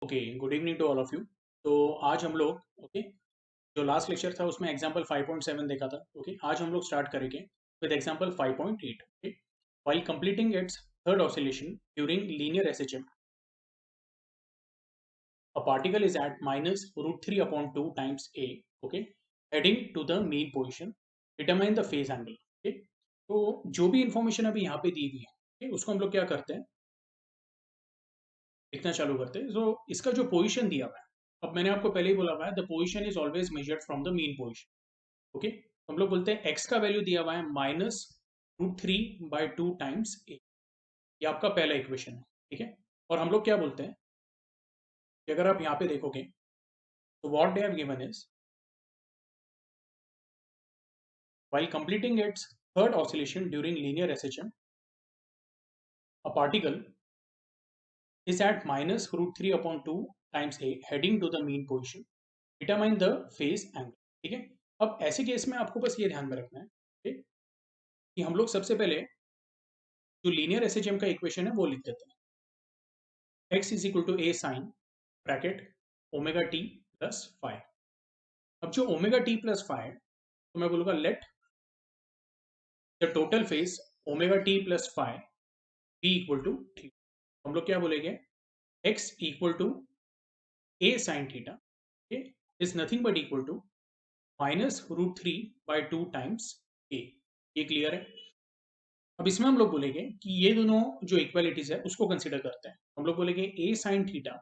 Okay, good evening to all of you. तो आज हम लोग ओके जो लास्ट लेक्चर था उसमें एग्जांपल 5.7 देखा था। ओके, आज हम लोग स्टार्ट करेंगे with example 5.8। Okay, while completing it's third oscillation during linear SHM, a particle is at minus root 3 upon 2 times a, okay, heading to the mean position, determine the phase angle। okay, तो जो भी information अभी यहाँ पे दी हुई है, okay, उसको हम लोग क्या करते हैं, लिखना चालू करते हैं। सो इसका जो पोजीशन दिया हुआ है, अब मैंने आपको पहले ही बोला हुआ है, the position is always measured from the mean position. Okay, हम लोग बोलते हैं एक्स का वैल्यू दिया हुआ है minus root three by two times A. ये आपका पहला इक्वेशन है, ठीक है। और हम लोग क्या बोलते हैं कि अगर आप यहाँ पे देखोगे तो what they have given is while completing it's third oscillation during linear SHM, a particle is at minus root 3 upon 2 times a heading to the mean position, determine the phase angle। ठीक है, अब ऐसे case में आपको बस ये ध्यान में रखना है, ठीक, कि हम लोग सबसे पहले जो लीनियर एसएचएम का इक्वेशन है वो लिख देते हैं। x is equal to A sine bracket omega T plus five. अब जो ओमेगा टी प्लस फाइव, तो मैं बोलूंगा let the total phase omega T plus five be equal to three. हम लोग क्या बोलेंगे, x equal to a sin theta, okay, is nothing but equal to minus root three by two times A. ये clear है। अब इसमें हम लोग बोलेंगे कि ये दोनों जो इक्वालिटीज है उसको कंसिडर करते हैं। हम लोग बोलेंगे A sine theta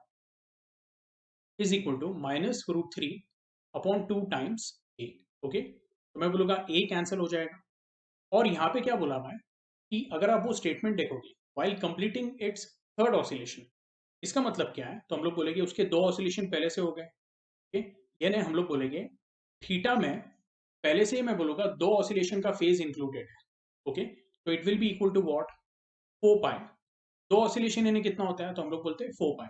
is equal to minus root three upon two times A. Okay, तो मैं बोलूंगा ए कैंसिल हो जाएगा। और यहाँ पे क्या बोला हुआ है कि अगर आप वो स्टेटमेंट देखोगे, while completing it's third oscillation, इसका मतलब क्या है, तो हम लोग बोलेंगे उसके दो ऑसिलेशन पहले से हो गए। ओके, यानी हम लोग बोलेंगे थीटा में पहले से ही मैं बोलूंगा दो ऑसिलेशन का फेज इंक्लूडेड है। ओके, तो it will be equal to what, four pi. दो ऑसिलेशन यानी कितना होता है, तो हम लोग बोलते हैं फोर पाई।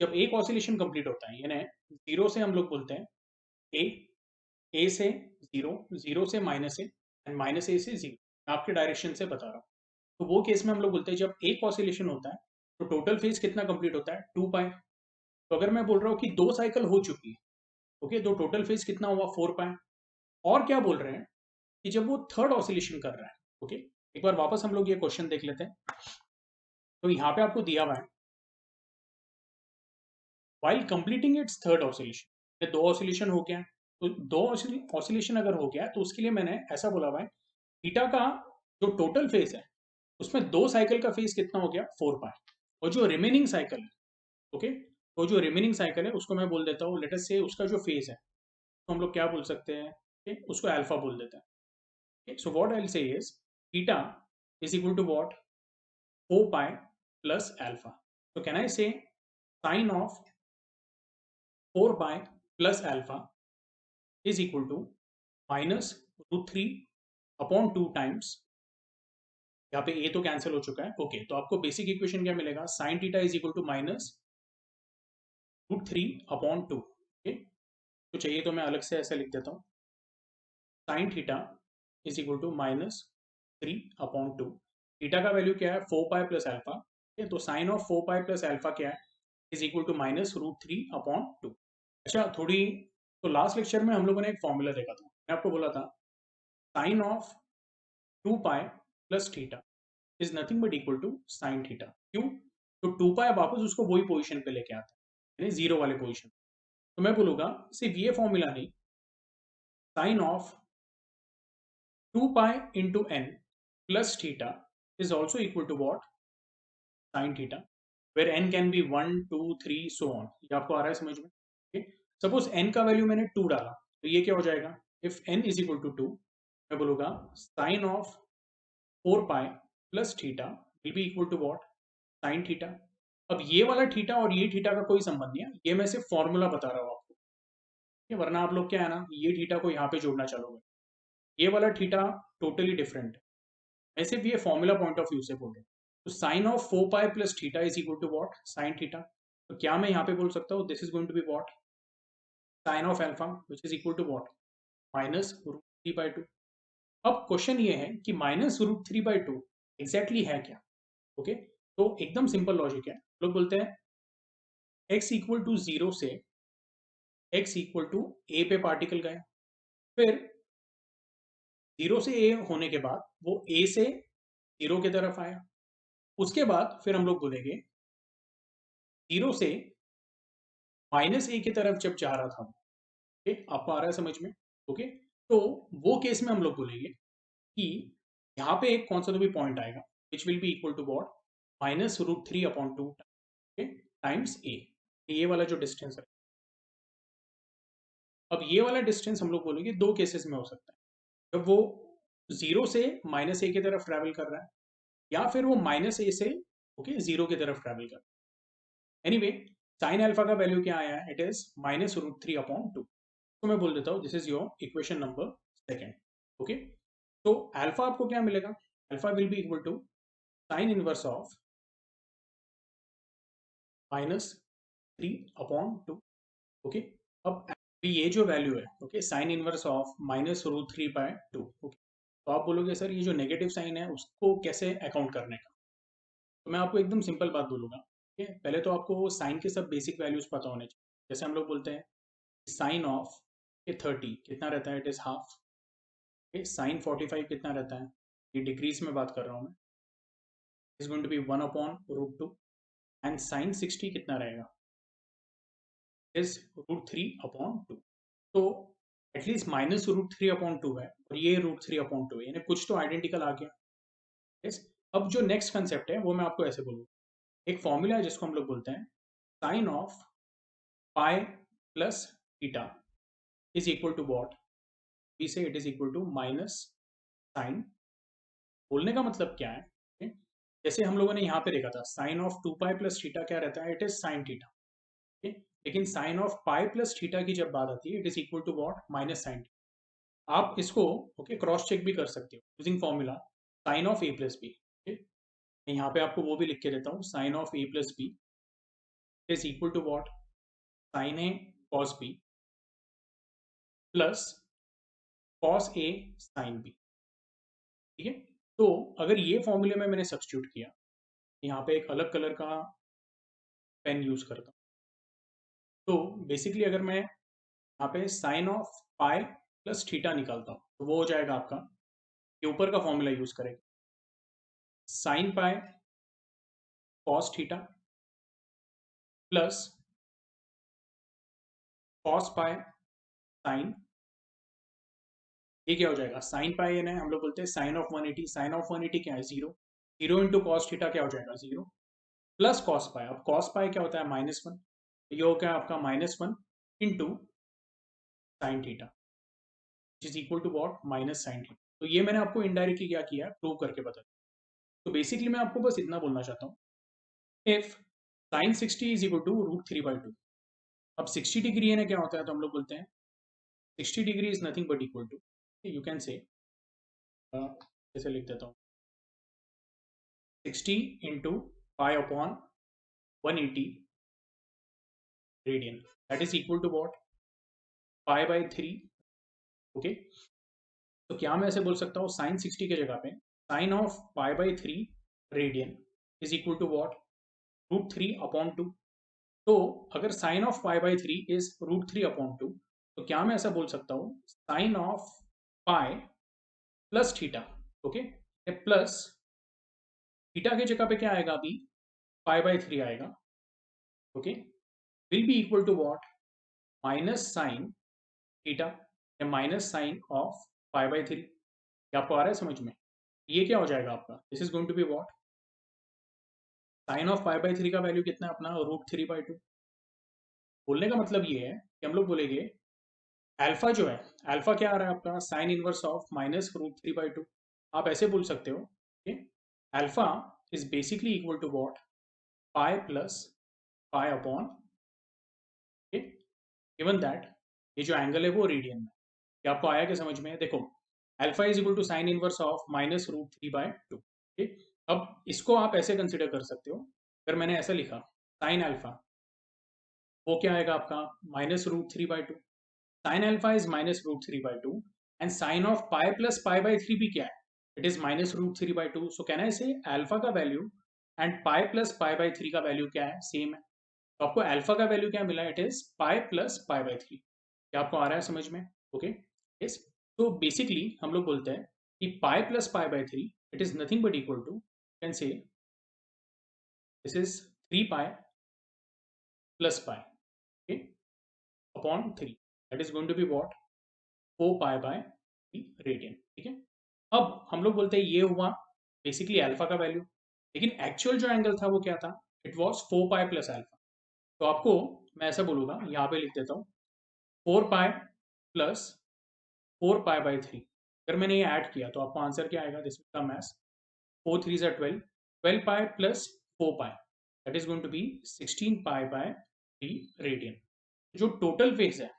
जब एक ऑसिलेशन कंप्लीट होता है यानी जीरो से हम लोग बोलते हैं ए, ए से जीरो, जीरो से माइनस ए एंड माइनस ए से जीरो। आपके डायरेक्शन से बता रहा हूँ। तो वो केस में हम लोग बोलते हैं जब एक ऑसिलेशन होता है तो टोटल फेज कितना कंप्लीट होता है, टू पाई। तो अगर मैं बोल रहा हूँ कि दो साइकिल हो चुकी है, ओके, तो टोटल फेज कितना हुआ, फोर पाई। और क्या बोल रहे हैं कि जब वो थर्ड ऑसिलेशन कर रहा है, ओके, एक बार वापस हम लोग ये क्वेश्चन देख लेते हैं। तो यहाँ पे आपको दिया हुआ है while completing it's third oscillation, दो ऑसिलेशन हो गया। तो दो ऑसिलेशन अगर हो गया तो उसके लिए मैंने ऐसा बोला हुआ है, थीटा का जो टोटल फेज है उसमें दो साइकिल का फेज कितना हो गया, फोर पाई। और जो रिमेनिंग साइकिल है, ओके, तो जो रिमेनिंग साइकिल है उसको मैं बोल देता हूँ, लेट अस से उसका जो फेज है तो हम लोग क्या बोल सकते हैं, okay, उसको अल्फा बोल देते हैं। Okay, so what I'll say is theta is equal to what, 4 pi plus alpha। So can I say sine of 4 pi plus alpha is equal to minus root 3 upon two times, यहाँ पे ए तो cancel हो चुका है। Okay, तो आपको basic equation क्या मिलेगा, sine theta is equal to minus root three upon two. Okay, तो चाहिए तो मैं अलग से ऐसा लिख देता हूँ, sine theta is equal to minus three upon two. Theta का वैल्यू क्या है, फोर पाई प्लस अल्फा। ठीक है, तो sine of four pi plus alpha क्या है, is equal to minus root three upon two. अच्छा, थोड़ी, तो लास्ट लेक्चर में हम लोगों ने एक फॉर्मूला देखा था, मैं आपको बोला था sine of two pi plus theta is nothing but equal to sine theta. क्यों, तो टू पाई वापस उसको वही पोजिशन पे लेके आता है, यानी जीरो वाले पोजिशन। तो मैं बोलूंगा सिर्फ ये फॉर्मूला नहीं, sine of two pi into N plus theta is also equal to what, sin theta, where n can be 1 2 3 so on। ये आपको आ रहा है समझ में। okay? सपोज n का वैल्यू मैंने 2 डाला, तो ये क्या हो जाएगा, if n is equal to 2, मैं बोलूंगा sine of 4 pi plus theta will be equal to what, sine theta. अब ये वाला थीटा और ये थीटा का कोई संबंध नहीं है, ये मैं सिर्फ फॉर्मूला बता रहा हूँ आपको। वरना आप लोग क्या है ना, ये थीटा को यहाँ पे जोड़ना चालोगे, ये वाला थीटा टोटली डिफरेंट है। मैं सिर्फ ये फॉर्मूला पॉइंट ऑफ व्यू से बोल रहा हूँ। तो sine of four pi plus theta is equal to what, sine theta. तो क्या मैं यहाँ पे बोल सकता हूँ, this is going to be what, sine of alpha which is equal to what, minus root three by two. अब question ये है कि minus root three by two exactly है क्या। ओके, तो एकदम सिंपल लॉजिक है, लोग बोलते हैं x इक्वल टू 0 से x इक्वल टू a पे पार्टिकल गया, फिर 0 से a होने के बाद वो a से 0 की तरफ आया, उसके बाद फिर हम लोग बोलेंगे 0 से -a की तरफ जब जा रहा था, ओके, आपको आ रहा है समझ में? ओके, तो वो केस में हम लोग बोलेंगे कि यहाँ पे एक कौन सा तो भी पॉइंट आएगा which will be equal to what, -√3/2 times a, ये वाला जो डिस्टेंस है। अब ये वाला डिस्टेंस हम लोग बोलेंगे दो केसेस में हो सकता है, जब वो 0 से -a की तरफ ट्रैवल कर रहा है, या फिर वो -a से ओके 0 की तरफ ट्रैवल कर रहा है। एनीवे, साइन अल्फा का वैल्यू क्या आया है? It is -√3/2। तो मैं बोल देता हूँ this is your equation number second. Okay, तो अल्फा आपको क्या मिलेगा? Alpha will be equal to sine inverse of -3/2। Okay, अब ये जो वैल्यू है, okay, sine inverse of -√3/2। Okay, तो आप बोलोगे सर ये जो नेगेटिव साइन है उसको कैसे अकाउंट करने का? तो मैं आपको एकदम सिंपल बात बोलूंगा। ठीक है, पहले तो आपको साइन के सब बेसिक वैल्यूज पता होने चाहिए। जैसे हम लोग बोलते हैं साइन ऑफ 30 कितना रहता है? It is half. साइन 45 कितना रहता है? ये डिग्रीज में बात कर रहा हूँ मैं, is going to be 1/√2। And sine 60 कितना रहेगा? इज √3/2। तो एटलीस्ट -√3/2 है और ये √3/2 है, यानी कुछ तो आइडेंटिकल आ गया। यस, अब जो नेक्स्ट कंसेप्ट है वो मैं आपको ऐसे बोलूँगा। एक फॉर्मूला है जिसको हम लोग बोलते हैं sine of pi plus theta is equal to what? We say it is equal to minus sine. बोलने का मतलब क्या है? okay? जैसे हम लोगों ने यहाँ पे देखा था sine of 2 pi plus theta क्या रहता है? It is sine theta. okay? लेकिन sine of pi plus theta की जब बात आती है it is equal to what? Minus sine. आप इसको ओके क्रॉस चेक भी कर सकते हो using formula sine of a plus B. यहाँ पे आपको वो भी लिख के देता हूँ, sine of a plus B is equal to what? Sign a cos B plus cos a sine B. ठीक है, तो अगर ये फॉर्मूले में मैंने सब्स्टिट्यूट किया, यहाँ पे एक अलग कलर का पेन यूज करता हूँ, तो बेसिकली अगर मैं यहाँ पे sine of pi plus theta निकालता हूँ तो वो हो जाएगा आपका, ये ऊपर का फॉर्मूला यूज करेगा, sine pi cos theta plus cos pi sine. ये क्या हो जाएगा? साइन पाई है हम लोग बोलते हैं साइन ऑफ 180। साइन ऑफ 180 क्या है? 0। 0 इंटू कॉस थीटा क्या हो जाएगा? 0 प्लस कॉस पाई। अब कॉस पाई क्या होता है? -1। ये हो गया आपका -1 into sine theta is equal to what? Minus sine theta. तो ये मैंने आपको इनडायरेक्टली क्या किया? प्रूव करके बता दिया। तो बेसिकली मैं आपको बस इतना बोलना चाहता हूँ, if sine 60 is equal to √3/2। अब 60 डिग्री है ना, क्या होता है? तो हम लोग बोलते हैं 60 degree is nothing but equal to, you can say जैसे लिख देता हूँ 60 into pi upon 180 radian, that is equal to what? Pi. Okay, तो क्या मैं ऐसे बोल सकता हूँ साइन 60 के जगह पे sine of pi radian is equal to what? √3/2। तो अगर साइन ऑफ पाई/3 इज √3/2, तो क्या मैं ऐसा बोल सकता हूँ sine of pi plus theta, okay, plus theta की जगह पे क्या आएगा? अभी पाई/3 आएगा, okay, will be equal to what? Minus sine theta या माइनस साइन ऑफ पाई/3। क्या आपको आ रहा है समझ में? ये क्या हो जाएगा आपका? This is going to be what? Sine of pi का वैल्यू कितना है अपना? √3/2। बोलने का मतलब ये है कि हम लोग बोलेंगे अल्फा जो है, अल्फा क्या आ रहा है आपका? Sine inverse of -√3/2। आप ऐसे बोल सकते हो कि alpha is basically equal to what? Pi plus pi upon, given that ये जो एंगल है वो रेडियन में। ये आपको आया क्या समझ में? देखो, alpha is equal to sine inverse of -√3/2। अब इसको आप ऐसे कंसिडर कर सकते हो, अगर मैंने ऐसा लिखा साइन अल्फा, वो क्या आएगा आपका? -√3/2। Sine alpha is -√3/2 and sine of pi plus pi भी क्या है? It is -√3/2। So can I say alpha का value and pi plus pi का वैल्यू क्या है? सेम है। तो आपको अल्फा का वैल्यू क्या मिला, it is pi plus pi by three. क्या आपको आ रहा है समझ में? Okay, yes. तो बेसिकली हम लोग बोलते हैं कि pi plus pi by three it is nothing but equal to, can say this is 3 pi plus pi, okay, upon 3, that is going to be what, 4 pi by 3 radian, ठीक है। अब हम लोग बोलते हैं ये हुआ बेसिकली अल्फा का वैल्यू, लेकिन एक्चुअल जो एंगल था वो क्या था, it was 4 pi plus alpha. तो आपको मैं ऐसा बोलूंगा, यहाँ पे लिख देता हूँ 4 pi plus 4 pi by three. अगर मैंने ये ऐड किया तो आपको आंसर क्या आएगा, दिस का मैथ्स 4 3 ज़ा 12, 12 pi plus 4 pi, that is going to be 16 pi by 3 radian. जो टोटल फेज है,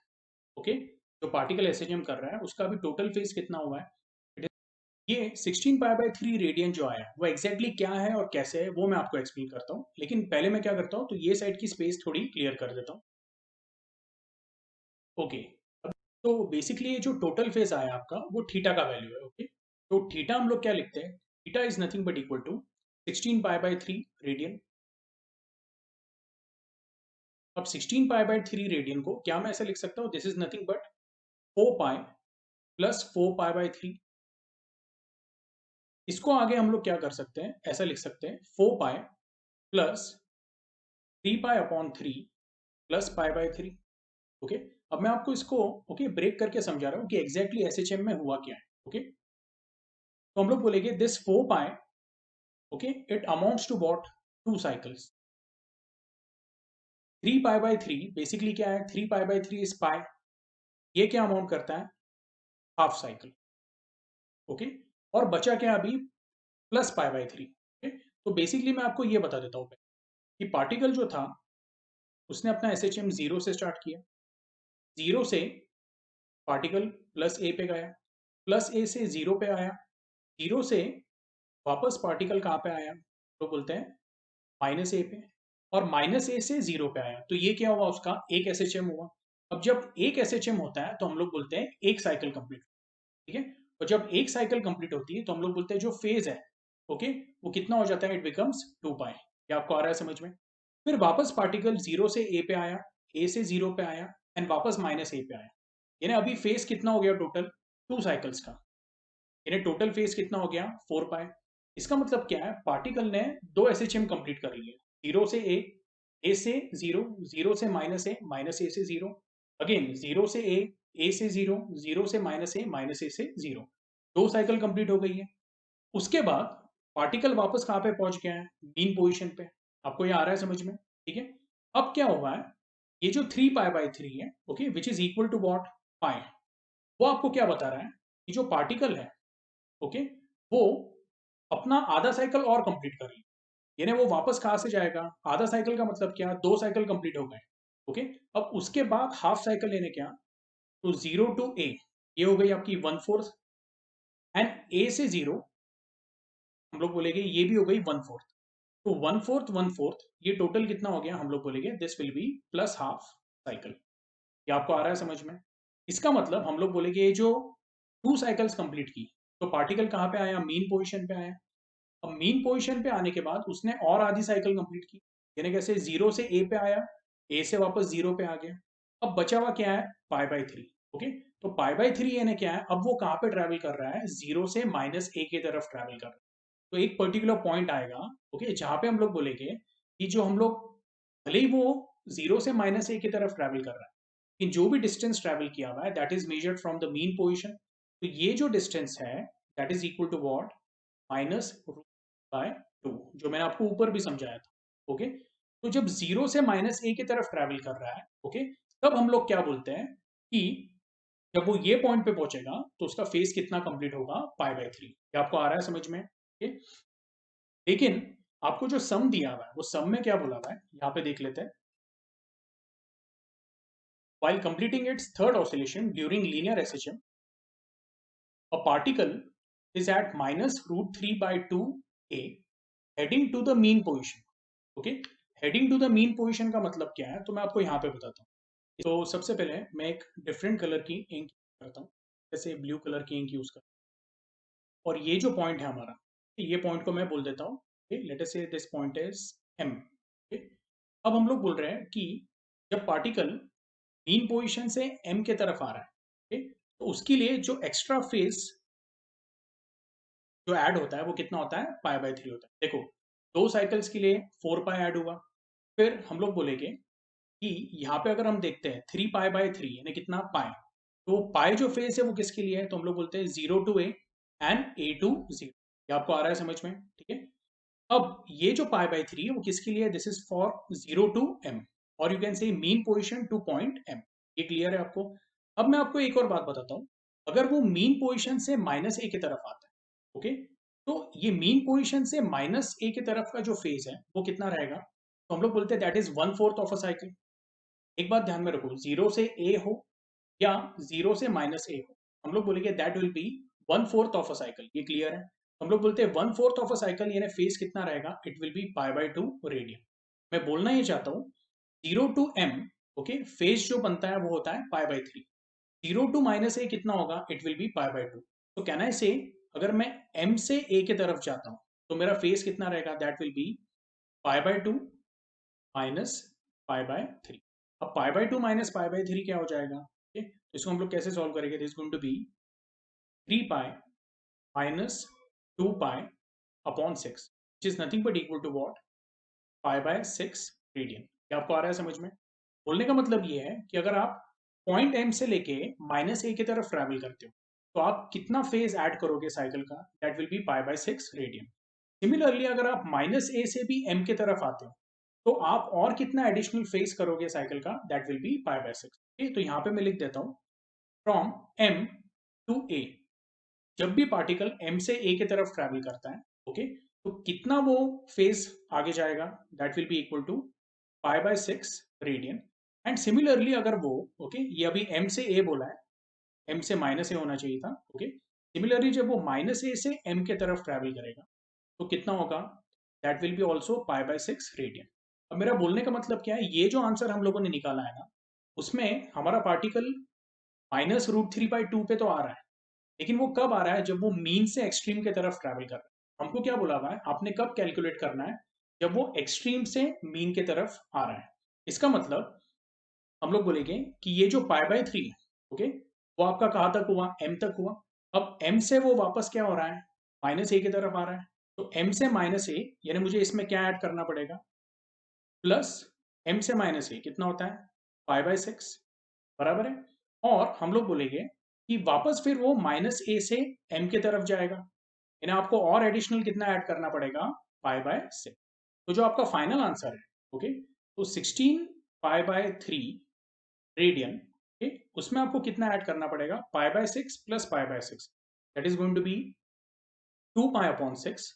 ओके, जो पार्टिकल एसएचएम कर रहा है उसका भी टोटल फेज कितना हुआ है, ये 16 पाई बाय 3 रेडियन जो आया वो एग्जैक्टली क्या है और कैसे है वो मैं आपको एक्सप्लेन करता हूँ, लेकिन पहले मैं क्या करता हूँ, तो ये साइड की स्पेस थोड़ी क्लियर कर देता हूँ। ओके, तो बेसिकली जो टोटल फेज आया आपका वो थीटा का वैल्यू है, ओके। तो थीटा हम लोग क्या लिखते हैं, theta is nothing but equal to 16 pi by 3 radian. अब 16 पाई बाय 3 रेडियन को क्या मैं ऐसे लिख सकता हूँ, this is nothing but 4 pi plus 4 pi by 3। इसको आगे हम लोग क्या कर सकते हैं, ऐसा लिख सकते हैं 4 pi plus 3 pi upon 3 plus pi by 3, okay. अब मैं आपको इसको ओके ब्रेक करके समझा रहा हूँ कि एग्जैक्टली एसएचएम में हुआ क्या है, ओके। तो हम लोग बोलेंगे this 4 pi, okay, it amounts to what, 2 cycles. 3 pi by 3 basically क्या है, 3 पाई बाय 3 इज पाई, ये क्या अमाउंट करता है, हाफ साइकिल, ओके। और बचा क्या अभी, प्लस पाई बाय 3, ओके। तो बेसिकली मैं आपको ये बता देता हूँ कि पार्टिकल जो था उसने अपना एसएचएम जीरो से स्टार्ट किया, जीरो से पार्टिकल प्लस ए पे गया, प्लस ए से जीरो पे आया, जीरो से वापस पार्टिकल कहाँ पे आया, तो बोलते हैं माइनस ए पे, और माइनस ए से जीरो पे आया, तो ये क्या हुआ, उसका एक एसएचएम हुआ। अब जब एक एसएचएम होता है तो हम लोग बोलते हैं एक साइकिल कंप्लीट, ठीक है। और जब एक साइकिल कंप्लीट होती है तो हम लोग बोलते हैं जो फेज है, ओके, वो कितना हो जाता है, इट बिकम्स 2 पाई। क्या आपको आ रहा है समझ में? फिर वापस पार्टिकल जीरो से ए पे आया, ए से जीरो पे आया, एंड वापस माइनस ए पे आया, यानी अभी फेज कितना हो गया टोटल, 2 साइकिल्स का, यानी टोटल फेज कितना हो गया, 4 पाई। इसका मतलब क्या है, पार्टिकल ने दो एसएचएम कंप्लीट कर लिए, जीरो से ए से जीरो, जीरो से माइनस ए से जीरो, अगेन जीरो से ए से जीरो, जीरो से माइनस ए से जीरो, दो साइकिल कंप्लीट हो गई है। उसके बाद पार्टिकल वापस कहाँ पे पहुंच गया है, मीन पोजिशन पे। आपको ये आ रहा है समझ में, ठीक है। अब क्या हुआ है, ये जो 3 पाई बाय 3 है, okay, which is equal to what, pi, वो आपको क्या बता रहा है कि जो पार्टिकल है, ओके, वो अपना आधा साइकिल और कंप्लीट कर ले, यानी वो वापस कहाँ से जाएगा, आधा साइकिल का मतलब क्या, दो साइकिल कंप्लीट हो गए, ओके। अब उसके बाद हाफ साइकिल लेने क्या, तो जीरो टू ए, ये हो गई आपकी 1/4, एंड ए से जीरो हम लोग बोलेंगे ये भी हो गई 1/4। तो 1/4 ये टोटल कितना हो गया, हम लोग बोलेंगे this will B plus half cycle. ये आपको आ रहा है समझ में? इसका मतलब हम लोग बोलेंगे ये जो 2 साइकिल्स कंप्लीट की, तो पार्टिकल कहाँ पे आया, मीन पोजीशन पे आया। अब मीन पोजीशन पे आने के बाद उसने और आधी साइकिल कंप्लीट की, यानी कैसे, जीरो से ए पे आया, ए से वापस जीरो पे आ गया। अब बचा हुआ क्या है, पाई बाई थ्री, ओके। तो पाई बाई थ्री यानी क्या है, अब वो कहाँ पे ट्रैवल कर रहा है, जीरो से माइनस ए की तरफ ट्रैवल कर रहा है। तो एक पर्टिकुलर पॉइंट आएगा, ओके, जहां पे हम लोग बोलेंगे कि जो हम लोग, भले ही वो जीरो से माइनस ए की तरफ ट्रैवल कर रहा है, लेकिन जो भी डिस्टेंस ट्रैवल किया हुआ है that is measured from the mean position. तो ये जो डिस्टेंस है that is equal to what, minus by 2, जो मैंने आपको ऊपर भी समझाया था, ओके। तो जब जीरो से माइनस ए की तरफ ट्रैवल कर रहा है, ओके, तब हम लोग क्या बोलते हैं कि जब वो ये पॉइंट पे पहुंचेगा तो उसका फेस कितना कंप्लीट होगा, पाई बाय 3। ये आपको आ रहा है समझ में, ओके। लेकिन आपको जो सम दिया हुआ है वो सम में क्या बोला हुआ है, यहाँ पे देख लेते हैं। While completing its third oscillation during linear SHM, a particle is at minus root 3 by 2a heading to the mean position. Okay? Heading to the mean position का मतलब क्या है, तो मैं आपको यहाँ पे बताता हूँ। तो सबसे पहले मैं एक डिफरेंट कलर की इंक करता हूँ, जैसे ब्लू कलर की इंक यूज करता हूँ, और ये जो पॉइंट है हमारा, ये पॉइंट को मैं बोल देता हूँ, लेट अस से दिस पॉइंट इज एम, अब हम लोग बोल रहे हैं कि जब पार्टिकल मीन पोजीशन से m के तरफ आ रहा है, okay? तो उसके लिए जो एक्स्ट्रा फेज जो ऐड होता है वो कितना होता है, पाई बाय 3 होता है। देखो, 2 साइकिल्स के लिए 4 पाई ऐड हुआ। फिर हम लोग बोलेंगे कि यहाँ पे अगर हम देखते हैं 3 पाई बाय 3 यानी कितना, पाई। तो पाई जो फेज है वो किसके लिए है, तो हम लोग बोलते हैं 0 to A and A to 0। ये आपको आ रहा है समझ में, ठीक है। अब ये जो पाई बाय 3 है वो किसके लिए है, this is for 0 to M, और you can say mean position to point M. ये क्लियर है आपको। अब मैं आपको एक और बात बताता हूँ, अगर वो मीन पोजिशन से माइनस ए की तरफ आता है, ओके, तो ये मीन पोजिशन से माइनस ए की तरफ का जो फेज है वो कितना रहेगा, तो हम लोग बोलते हैं that is 1/4 of a cycle. एक बात ध्यान में रखो, 0 से ए हो या 0 से माइनस ए हो, हम लोग बोलेंगे that will B 1/4 of a cycle. ये क्लियर है। हम लोग बोलते हैं 1/4 ऑफ अ साइकिल यानी फेज कितना रहेगा, it will B pi by 2 radian. मैं बोलना ये चाहता हूँ 0 टू एम, ओके, फेज जो बनता है वो होता है पाई बाय 3। 0 टू माइनस ए कितना होगा, it will B pi by 2। तो कैन आई से, अगर मैं m से a के तरफ जाता हूँ तो मेरा फेज कितना रहेगा, that will B pi by 2 minus pi by 3। अब pi by 2 minus pi by 3 क्या हो जाएगा, ओके, तो इसको हम लोग कैसे सॉल्व करेंगे, this going to be 3 pi minus 2 pi upon 6, which is nothing but equal to what, pi by 6 radian. क्या आपको आ रहा है समझ में। बोलने का मतलब ये है कि अगर आप पॉइंट एम से लेके माइनस ए की तरफ ट्रैवल करते हो तो आप कितना फेज ऐड करोगे साइकिल का, that will B pi by 6 radian. Similarly अगर आप माइनस ए से भी एम की तरफ आते हो तो आप और कितना एडिशनल फेज करोगे साइकिल का, that will B pi by 6। तो यहाँ पे मैं लिख देता हूँ फ्रॉम एम टू ए, जब भी पार्टिकल एम से ए की तरफ ट्रैवल करता है, ओके, तो कितना वो फेज आगे जाएगा, that will be equal to pi by 6 radian. And similarly अगर वो, ओके, ये अभी एम से ए बोला है, एम से माइनस ए होना चाहिए था, ओके, सिमिलरली जब वो माइनस ए से एम के तरफ ट्रैवल करेगा तो कितना होगा, that will B also pi by 6 radian. अब मेरा बोलने का मतलब क्या है, ये जो आंसर हम लोगों ने निकाला है ना, उसमें हमारा पार्टिकल -√3/2 पे तो आ रहा है, लेकिन वो कब आ रहा है, जब वो मीन से एक्सट्रीम की तरफ ट्रैवल कर रहा है। हमको क्या बोला हुआ है, आपने कब कैलकुलेट करना है, जब वो एक्सट्रीम से मीन की तरफ आ रहा है। इसका मतलब हम लोग बोलेंगे कि ये जो पाई बाय 3 है, ओके, वो आपका कहाँ तक हुआ, एम तक हुआ। अब एम से वो वापस क्या हो रहा है, माइनस ए की तरफ आ रहा है। तो एम से माइनस ए यानी मुझे इसमें क्या ऐड करना पड़ेगा, प्लस एम से माइनस ए कितना होता है, पाई बाय 6, बराबर है। और हम लोग बोलेंगे कि वापस फिर वो माइनस ए से एम की तरफ जाएगा, यानी आपको और एडिशनल कितना ऐड करना पड़ेगा, पाई बाय 6। तो जो आपका फाइनल आंसर है, ओके, तो 16 पाई बाय 3 रेडियन, ओके, उसमें आपको कितना ऐड करना पड़ेगा, pi by 6 plus pi by 6, that is going to be 2 pi upon 6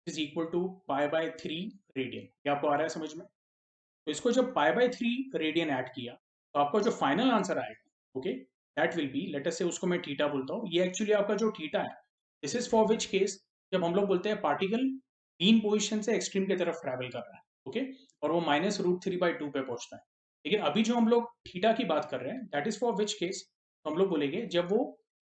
is equal to pi by 3 radian. क्या आपको आ रहा है समझ में। तो इसको जब पाई बाय 3 रेडियन ऐड किया तो आपका जो फाइनल आंसर आएगा, okay, that will B, let us से उसको मैं थीटा बोलता हूँ, ये एक्चुअली आपका जो थीटा है, this is for which case, जब हम लोग बोलते हैं पार्टिकल मीन पोजिशन से एक्सट्रीम की तरफ ट्रैवल कर रहा है, ओके, और वो -√3/2 पे पहुंचता है। लेकिन अभी जो हम लोग थीटा की बात कर रहे हैं, that is for which case, हम लोग बोलेंगे जब वो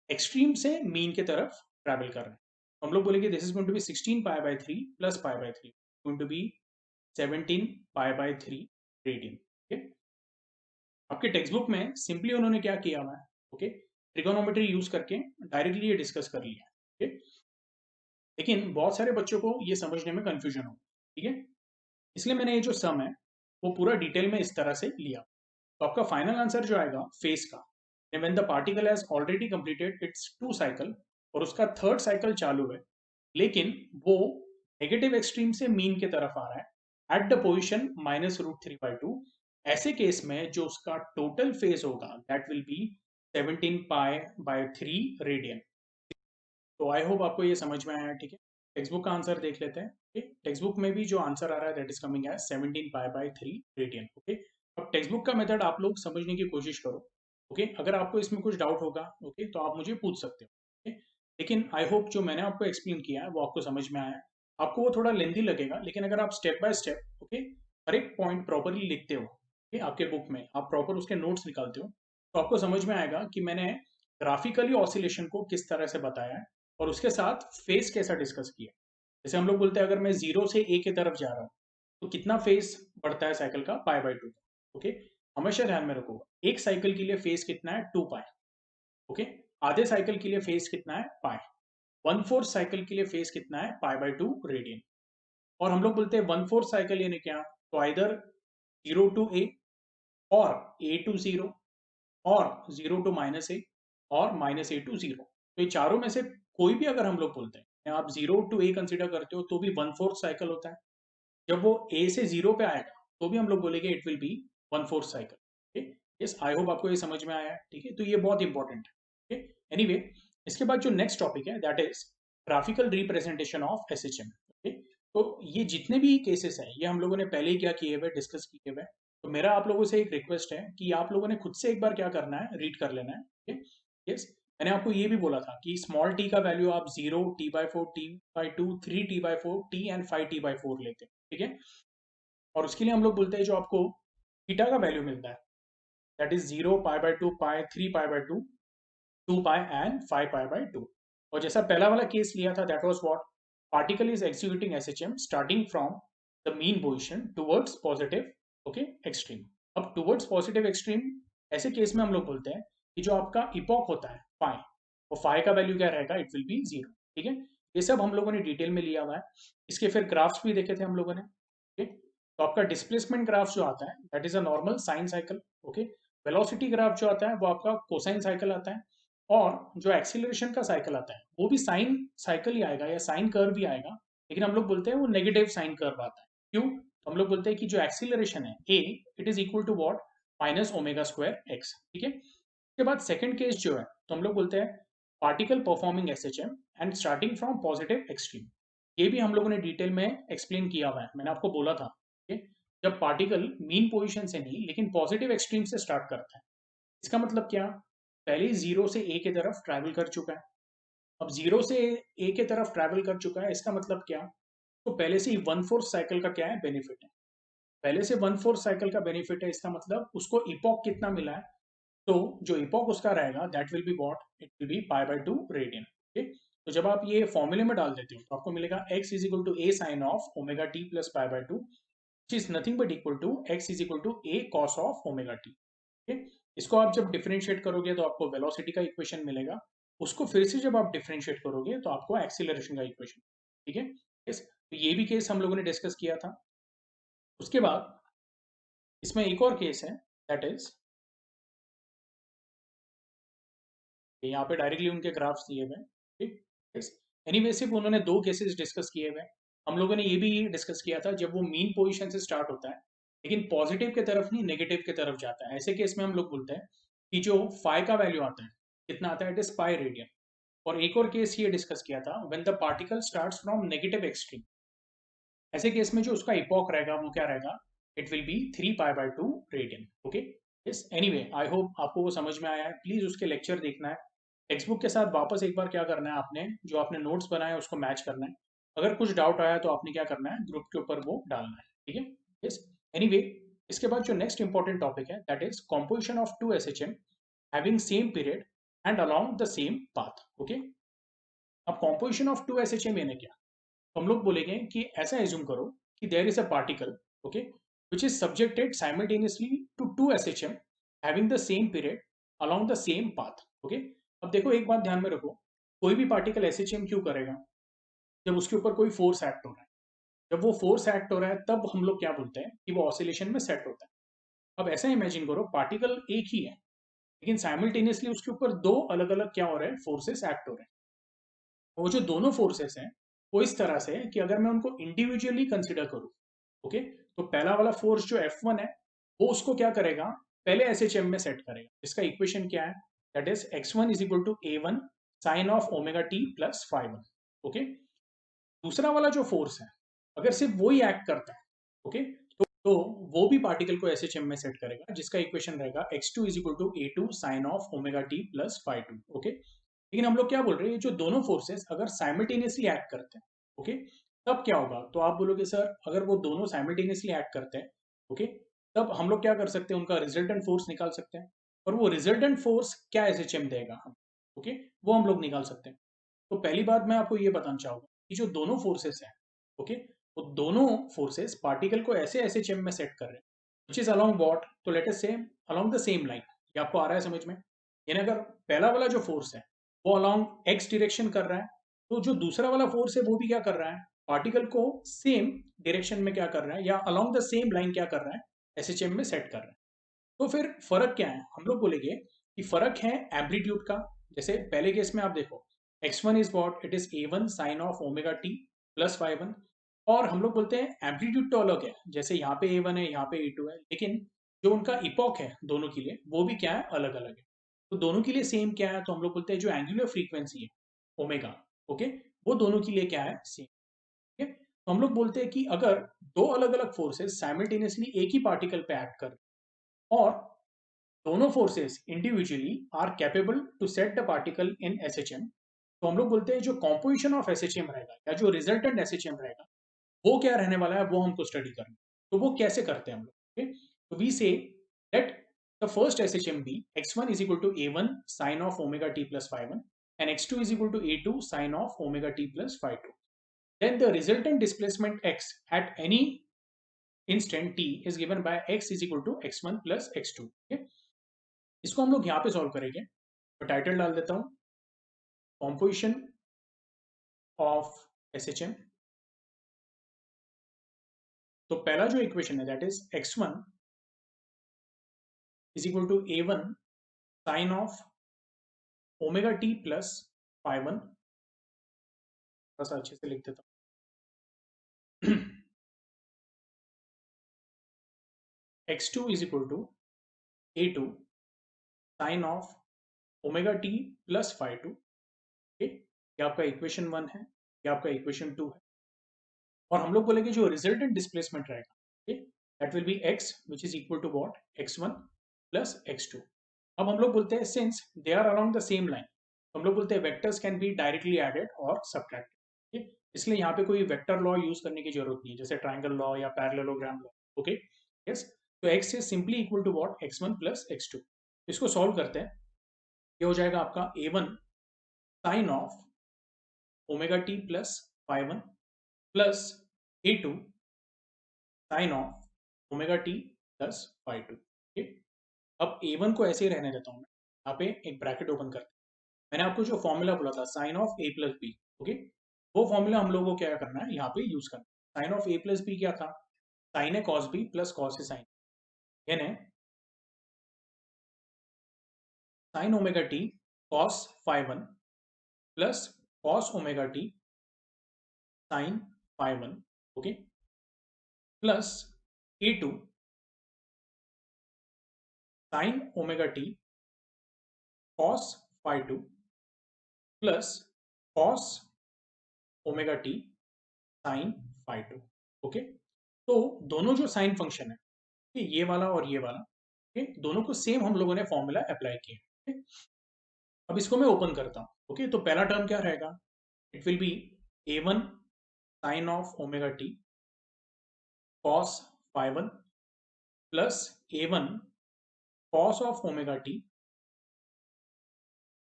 एक्सट्रीम से मीन की तरफ ट्रैवल कर रहे हैं, हम लोग बोलेंगे this is going to be 16 pi by 3 plus pi by 3, going to be 17 pi by 3 radian. Okay, आपके टेक्स्ट बुक में सिंपली उन्होंने क्या किया हुआ है, ओके, ट्रिगोनोमेट्री यूज करके डायरेक्टली ये डिस्कस कर लिया, ओके। लेकिन बहुत सारे बच्चों को ये समझने में कंफ्यूजन हो, ठीक है, इसलिए मैंने ये जो सम है वो पूरा डिटेल में इस तरह से लिया। तो आपका फाइनल आंसर जो आएगा फेस का, when the particle has already completed it's 2 cycle और उसका 3rd साइकिल चालू है, लेकिन वो नेगेटिव एक्सट्रीम से मीन की तरफ आ रहा है एट द पोजिशन -√3/2, ऐसे केस में जो उसका टोटल फेज होगा that will B 17 pi by 3 radian. तो आई होप आपको ये समझ में आया, ठीक है। टेक्स्ट बुक का आंसर देख लेते हैं, ठीक, टेक्स्ट बुक में भी जो आंसर आ रहा है that is coming as 17 pi by 3 radian, okay. अब टेक्स्ट बुक का मेथड आप लोग समझने की कोशिश करो, ओके, अगर आपको इसमें कुछ डाउट होगा, ओके, तो आप मुझे पूछ सकते हो, ओके। लेकिन आई होप जो मैंने आपको एक्सप्लेन किया है वो आपको समझ में आया। आपको वो थोड़ा लेंदी लगेगा, लेकिन अगर आप स्टेप बाय स्टेप, ओके, हर एक पॉइंट प्रॉपरली लिखते हो, ओके, आपके बुक में आप प्रॉपर उसके नोट्स निकालते हो, तो आपको समझ में आएगा कि मैंने ग्राफिकली ऑसिलेशन को किस तरह से बताया है और उसके साथ फेस कैसा डिस्कस किया। जैसे हम लोग बोलते हैं अगर मैं 0 से ए की तरफ जा रहा हूँ तो कितना फेज बढ़ता है साइकिल का, पाई बाय 2। ओके, हमेशा ध्यान में रखो, एक साइकिल के लिए फेज कितना है, 2 पाई। ओके, आधे साइकिल के लिए फेज कितना है, पाई। 1/4 साइकिल के लिए फेज कितना है, पाई बाय 2 रेडियन। और हम लोग बोलते हैं 1/4 साइकिल यानी क्या, तो आइदर 0 टू ए, और ए टू 0, और 0 टू -a, और -a टू 0। तो ये चारों में से कोई भी अगर हम लोग बोलते हैं, आप 0 टू ए कंसिडर करते हो तो भी 1/4 साइकिल होता है। जब वो ए से 0 पे आएगा तो भी हम लोग बोलेंगे it will B 1/4 cycle. Yes, I hope आपको ये समझ में आया है। ठीक है, तो ये बहुत इंपॉर्टेंट है। एनीवे, इसके बाद जो नेक्स्ट टॉपिक है that is graphical representation of SHM. तो ये जितने भी केसेस हैं ये हम लोगों ने पहले ही क्या किए हुए, डिस्कस किए हुए। तो मेरा आप लोगों से एक रिक्वेस्ट है कि आप लोगों ने खुद से एक बार क्या करना है, रीड कर लेना है। ठीक है, यस। मैंने आपको ये भी बोला था कि स्मॉल टी का वैल्यू आप 0, t/4, t/2, 3t/4, t and 5t/4 लेते हैं। ठीक है, और उसके लिए हम लोग बोलते हैं जो आपको थीटा का वैल्यू मिलता है that is 0, pi, pi, 3 pi, 2 pi and 5 pi. और जैसा पहला वाला केस लिया था that was what, particle is executing SHM starting from the mean position towards positive, okay, extreme. अब टुवर्ड्स पॉजिटिव एक्सट्रीम ऐसे केस में हम लोग बोलते हैं कि जो आपका इपॉक होता है फाई, वो फाई का वैल्यू क्या रहेगा, इट विल बी 0। ठीक है, ये सब हम लोगों ने डिटेल में लिया हुआ है। इसके फिर ग्राफ्स भी देखे थे हम लोगों ने। ओके, तो आपका डिस्प्लेसमेंट ग्राफ जो आता है that is a normal sine cycle. Okay, velocity graph जो आता है वो आपका कोसाइन साइकिल आता है। और जो एक्सीलरेशन का साइकिल आता है वो भी साइन साइकिल ही आएगा या साइन कर्व ही आएगा, लेकिन हम लोग बोलते हैं वो नेगेटिव साइन कर्व आता है। क्यों, हम लोग बोलते हैं कि जो एक्सीलरेशन है A, it is equal to what, -ω²x। ठीक है, उसके बाद सेकंड केस जो है तो हम लोग बोलते हैं particle performing SHM and starting from positive extreme. ये भी हम लोगों ने डिटेल में एक्सप्लेन किया हुआ है, मैंने आपको बोला था। okay? जब पार्टिकल मीन पोजीशन से नहीं लेकिन पॉजिटिव एक्सट्रीम से स्टार्ट करता है, इसका मतलब क्या, पहले ही 0 से ए की तरफ ट्रैवल कर चुका है। अब 0 से ए की तरफ ट्रैवल कर चुका है, इसका मतलब क्या, तो पहले से ही 1/4 साइकिल का क्या है, बेनिफिट है। पहले से 1/4 साइकिल का बेनिफिट है, इसका मतलब उसको इपॉक कितना मिला है, तो जो इपॉक उसका रहेगा that will be what, it will be pi radian. ठीक, तो जब आप ये फॉर्मूले में डाल देते हो तो आपको मिलेगा x is equal to a sine of omega T plus pi, which is nothing but equal to x is equal to a cos of omega T. ठीक, इसको आप जब डिफरेंशिएट करोगे तो आपको वेलोसिटी का इक्वेशन मिलेगा। उसको फिर से जब आप डिफरेंशिएट करोगे तो आपको एक्सीलरेशन का इक्वेशन। ठीक है, yes? तो ये भी केस हम लोगों ने डिस्कस किया था। उसके बाद इसमें एक और केस है दैट इज, यहाँ पे डायरेक्टली उनके ग्राफ्स दिए हुए हैं। ठीक, यस। एनीवे सिर्फ उन्होंने दो केसेस डिस्कस किए हुए हैं। हम लोगों ने ये भी डिस्कस किया था जब वो मीन पोजीशन से स्टार्ट होता है लेकिन पॉजिटिव की तरफ नहीं नेगेटिव की तरफ जाता है, ऐसे केस में हम लोग बोलते हैं कि जो फाई का वैल्यू आता है कितना आता है, इट इज पाई रेडियन। और एक और केस ये डिस्कस किया था when the particle starts from negative extreme, ऐसे केस में जो उसका इपॉक रहेगा वो क्या रहेगा, it will be 3 pi radian. Okay, yes. Anyway I hope आपको वो समझ में आया है। प्लीज उसके लेक्चर देखना है, टेक्स्ट बुक के साथ वापस एक बार क्या करना है, आपने जो आपने नोट्स बनाए हैं उसको मैच करना है। अगर कुछ डाउट आया तो आपने क्या करना है, ग्रुप के ऊपर वो डालना है। ठीक है, यस। एनीवे, इसके बाद जो नेक्स्ट इंपॉर्टेंट टॉपिक है that is composition of two SHM having same period and along the same path. Okay, अब कॉम्पोजिशन ऑफ टू एसएचएम यानी क्या, हम लोग बोलेंगे कि ऐसा एज्यूम करो कि there is a particle, okay, which is subjected simultaneously to two SHM having the same period along the same path। okay? अब देखो एक बात ध्यान में रखो, कोई भी पार्टिकल SHM क्यों करेगा, जब उसके ऊपर कोई फोर्स एक्ट हो रहा है। जब वो फोर्स एक्ट हो रहा है तब हम लोग क्या बोलते हैं कि वो ऑसिलेशन में सेट होता है। अब ऐसा इमेजिन करो पार्टिकल एक ही है लेकिन साइमल्टेनियसली उसके ऊपर दो अलग अलग क्या हो रहे हैं, फोर्सेस एक्ट हो रहे हैं। वो जो दोनों फोर्सेस हैं वो इस तरह से है कि अगर मैं उनको इंडिविजुअली कंसिडर करूं, ओके, तो पहला वाला फोर्स जो F1 है वो उसको क्या करेगा, पहले SHM में सेट करेगा। इसका इक्वेशन क्या है, that is x1 is equal to a1 sine of omega T plus phi1। Okay, दूसरा वाला जो फोर्स है अगर सिर्फ वो ही एक्ट करता है, ओके, तो वो भी पार्टिकल को SHM में सेट करेगा जिसका इक्वेशन रहेगा x2 is equal to a2 sine of omega T plus phi2। Okay, लेकिन हम लोग क्या बोल रहे हैं, जो दोनों फोर्सेस अगर साइमल्टेनियसली एक्ट करते हैं, ओके, तब क्या होगा, तो आप बोलोगे सर अगर वो दोनों साइमल्टेनियसली एक्ट करते हैं, ओके, तब हम लोग क्या कर सकते हैं, उनका रिजल्टेंट फोर्स निकाल सकते हैं। और वो रिजल्टेंट फोर्स क्या एसएचएम देगा हम, ओके, वो हम लोग निकाल सकते हैं। तो पहली बात मैं आपको ये बताना चाहूंगा कि जो दोनों फोर्सेस हैं, ओके, वो दोनों फोर्सेस पार्टिकल को ऐसे एसएचएम में सेट कर रहे हैं विच इज अलोंग व्हाट, तो लेट अस से अलोंग द सेम लाइन। ये आपको आ रहा है समझ में? यानी अगर पहला वाला जो फोर्स है वो अलोंग एक्स डायरेक्शन कर रहा है, तो जो दूसरा वाला फोर्स है वो भी क्या कर रहा है, पार्टिकल को सेम डायरेक्शन में क्या कर रहा है या अलोंग द सेम लाइन क्या कर रहा है, एसएचएम में सेट कर रहा है। तो फिर फर्क क्या है, हम लोग बोलेंगे कि फर्क है एम्पलीट्यूड का। जैसे पहले केस में आप देखो x1 is what, it is a1 sine of omega T plus y1, और हम लोग बोलते हैं एम्पलीट्यूड तो अलग है, जैसे यहाँ पे a1 है यहाँ पे a2 है, लेकिन जो उनका इपॉक है दोनों के लिए वो भी क्या है, अलग अलग है। तो दोनों के लिए सेम क्या है, तो हम लोग बोलते हैं जो एंगुलर फ्रीक्वेंसी है ओमेगा, ओके, वो दोनों के लिए क्या है, सेम। ठीक है, तो हम लोग बोलते हैं कि अगर दो अलग अलग फोर्सेस साइमल्टेनियसली एक ही पार्टिकल पे एक्ट कर, और दोनों forces individually are capable to set the particle in SHM, तो हम लोग बोलते हैं जो कॉम्पोजिशन ऑफ एसएचएम रहेगा या जो रिजल्टेंट एसएचएम रहेगा वो क्या रहने वाला है, वो हमको स्टडी करना। तो वो कैसे करते हैं हम लोग, okay? तो we say let the first SHM be x1 is equal to a1 sin of omega t plus phi1 and x2 is equal to a2 sin of omega t plus phi2. Then the resultant displacement x at any instant t is given by x is equal to x1 plus x2. Okay? इसको हम लोग यहाँ पे solve करेंगे, तो title डाल देता हूँ कॉम्पोजिशन ऑफ एसएचएम। तो पहला जो इक्वेशन है that is x1 is equal to a1 sine of omega T plus phi1, थोड़ा सा अच्छे से लिख देता हूँ x2 is equal to a2 sine of omega T plus phi2। ये आपका इक्वेशन 1 है, ये आपका इक्वेशन 2 है, और हम लोग बोलेंगे जो रिजल्टेंट डिस्प्लेसमेंट रहेगा that will be x which is equal to what, x1 plus x2। अब हम लोग बोलते हैं since they are around the same line, हम लोग बोलते हैं vectors can be directly added और सब्ट्रैक्टेड, इसलिए यहाँ पे कोई वेक्टर लॉ यूज करने की जरूरत नहीं है, जैसे ट्राइंगल लॉ या पैरेललोग्राम लॉ। ओके, यस, तो x is simply equal to what, x1 plus x2। इसको सॉल्व करते हैं, ये हो जाएगा आपका a1 sine of omega T plus phi1 plus a2 sine of omega T plus phi2। ठीक, अब a1 को ऐसे ही रहने देता हूँ मैं, यहाँ पे एक ब्रैकेट ओपन करते हैं। मैंने आपको जो फॉर्मूला बोला था sine of a plus B, okay, वो फॉर्मूला हम लोगों को क्या करना है, यहाँ पे यूज करना है। Sine of a plus B क्या था, साइन है कॉस बी प्लस कॉस है साइन, यानी sine omega T cos phi1 plus cos omega T sine phi1, okay, plus a2 sine omega T cos phi2 plus cos omega T sine phi2। Okay, तो दोनों जो sine function है, ये वाला और ये वाला, ओके, दोनों को सेम हम लोगों ने फॉर्मूला अप्लाई किया। ओके, अब इसको मैं ओपन करता हूँ। ओके, तो पहला टर्म क्या रहेगा, it will be a1 sine of omega T cos phi1 plus a1 cos of omega T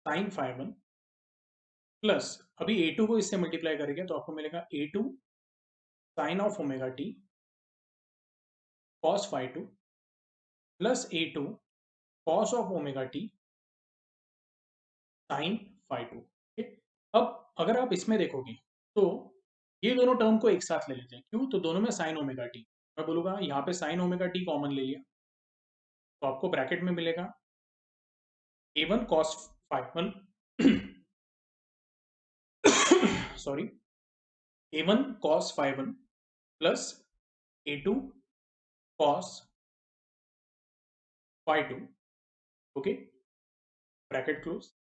sine phi1 plus अभी a2 को इससे मल्टीप्लाई करेंगे तो आपको मिलेगा a2 sine of omega T cos phi2 plus a2 cos of omega T sine phi2। अब अगर आप इसमें देखोगे तो ये दोनों टर्म को एक साथ ले लेते हैं, क्यों, तो दोनों में साइन ओमेगा टी, मैं बोलूंगा यहाँ पे साइन ओमेगा टी कॉमन ले लिया, तो आपको ब्रैकेट में मिलेगा a1 cos phi1 sorry, a1 cos phi1 plus a2 cos phi2, okay, bracket close,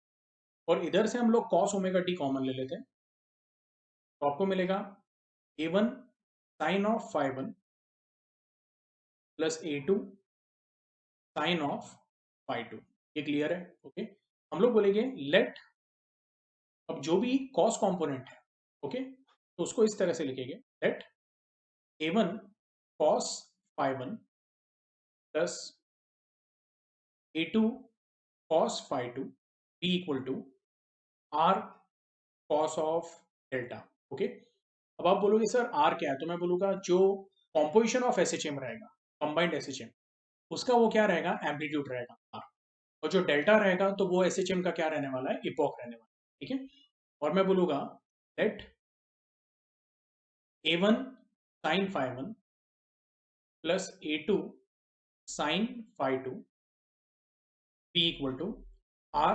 और इधर से हम लोग cos ओमेगा टी कॉमन ले लेते हैं, तो आपको मिलेगा a1 sine of phi1 plus a2 sine of phi2। ये क्लियर है? ओके, हम लोग बोलेंगे लेट, अब जो भी कॉस कंपोनेंट है, ओके, तो उसको इस तरह से लिखेंगे, let a1 cos phi1 plus a2 cos phi2 be equal to r cos of delta. Okay, अब आप बोलोगे सर आर क्या है, तो मैं बोलूंगा जो कॉम्पोजिशन ऑफ एसएचएम रहेगा, कंबाइंड एसएचएम, उसका वो क्या रहेगा, एम्पलीट्यूड रहेगा आर। और जो डेल्टा रहेगा तो वो एसएचएम का क्या रहने वाला है, इपोक रहने वाला है, ठीक है। और मैं बोलूंगा let A1 sin phi 1 plus A2 sin phi 2 P equal to R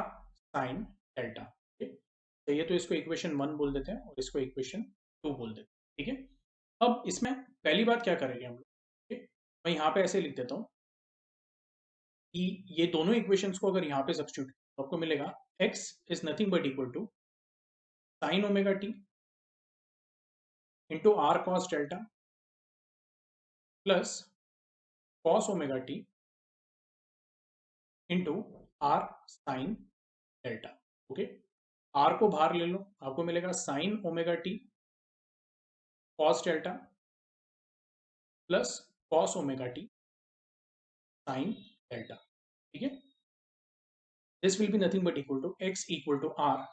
sin delta. चाहिए तो इसको इक्वेशन 1 बोल देते हैं और इसको इक्वेशन 2 बोल देते हैं, ठीक है। अब इसमें पहली बात क्या करेंगे हम लोग, ठीक है? मैं यहाँ पे ऐसे लिख देता हूँ कि ये दोनों इक्वेशंस को अगर यहाँ पे सब्स्टिट्यूट तो आपको मिलेगा x is nothing but equal to sine omega T into R cos delta plus cos omega T into R sine delta. Okay, R को बाहर ले लो, आपको मिलेगा sine omega T cos delta plus cos omega T sine delta, ठीक है। This will be nothing but equal to X equal to R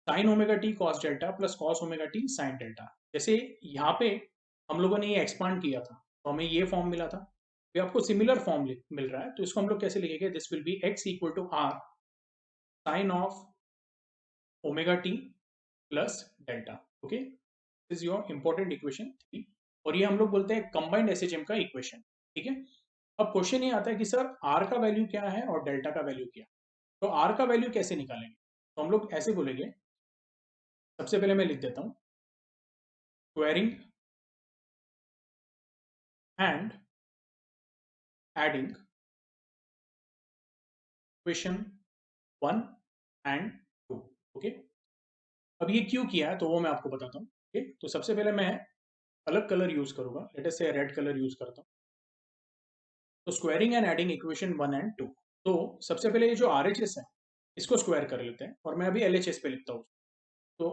sine omega T cos delta plus cos omega T sine delta. जैसे यहाँ पे हम लोगों ने ये expand किया था तो हमें ये फॉर्म मिला था, तो आपको सिमिलर फॉर्म मिल रहा है, तो इसको हम लोग कैसे लिखेंगे, this will be X equal to R sine of omega T plus delta. Okay, is your important equation 3, और ये हम लोग बोलते हैं कंबाइंड एसएचएम का इक्वेशन, ठीक है। अब क्वेश्चन ये आता है कि सर आर का वैल्यू क्या है और डेल्टा का वैल्यू क्या है, तो आर का वैल्यू कैसे निकालेंगे, तो हम लोग ऐसे बोलेंगे, सबसे पहले मैं लिख देता हूं squaring and adding equation 1 and 2। Okay, अब ये क्यों किया है तो वो मैं आपको बताता हूँ। ओके, तो सबसे पहले मैं अलग कलर यूज करूंगा, लेट अस से रेड कलर यूज करता हूँ। तो squaring and adding equation 1 and 2, तो सबसे पहले ये जो आरएचएस है इसको स्क्वायर कर लेते हैं, और मैं अभी एलएचएस पे लिखता हूँ। तो